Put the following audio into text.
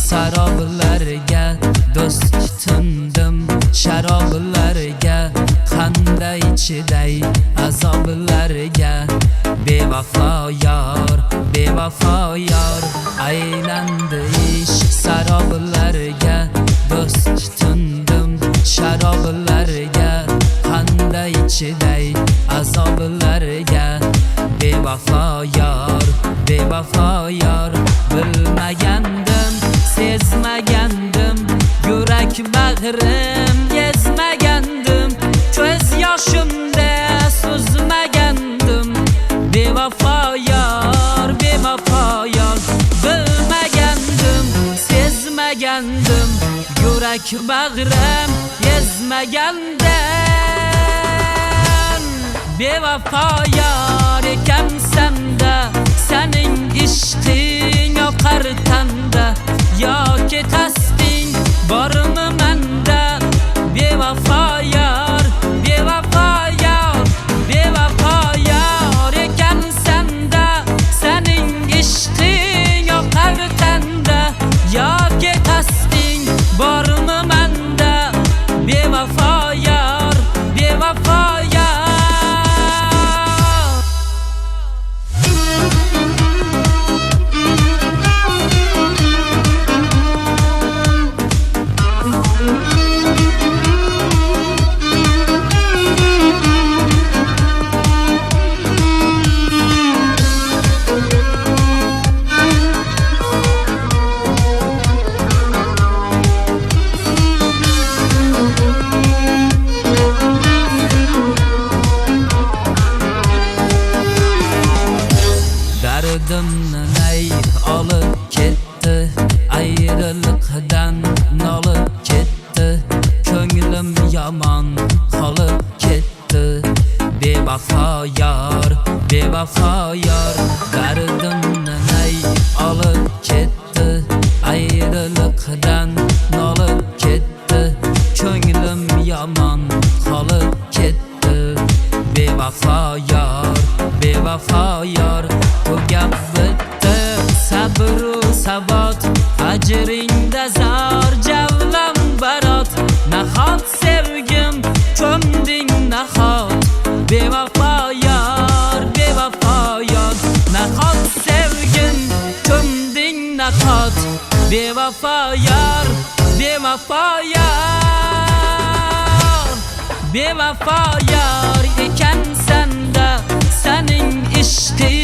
saroblarga do'st tutindim, sharoblarga qanday chiday azoblarga. Bevafo yor aylandi ish saroblarga do'st tutindim, sharoblarga qanday chiday azoblarga. Bevafo yor bilmagandim, sezmagandim, yurak bag'rim yezmagandim, ko'z yoshimda suzmagandim. Bevafo yor bilmagandim, sezmagandim, yurak bag'rim yezmagandim. Bevafo yor ekansan-da, sening ishqing oqar tanda, yoki tasbing bormi menda? Bevafo yor ekansan-da, sening ishqing oqar tanda, yoki tasbing bormi menda? Bevafo yor dardimni nay olib ketdi, ayriliqdan nolib ketdi, ko'nglim yomon qolib ketdi. Bevafo yor dardimni nay olib ketdi, ayriliqdan nolib ketdi, ko'nglim yomon qolib ketdi. Bevafo yor bu gap bitdi, sabru sabot ajringda zor javlam barot. Nahot sevgim ko'mding nahot, bevafo yor nahot sevgim ko'mding nahot. Bevafo yor ekansan-da, sening ishqing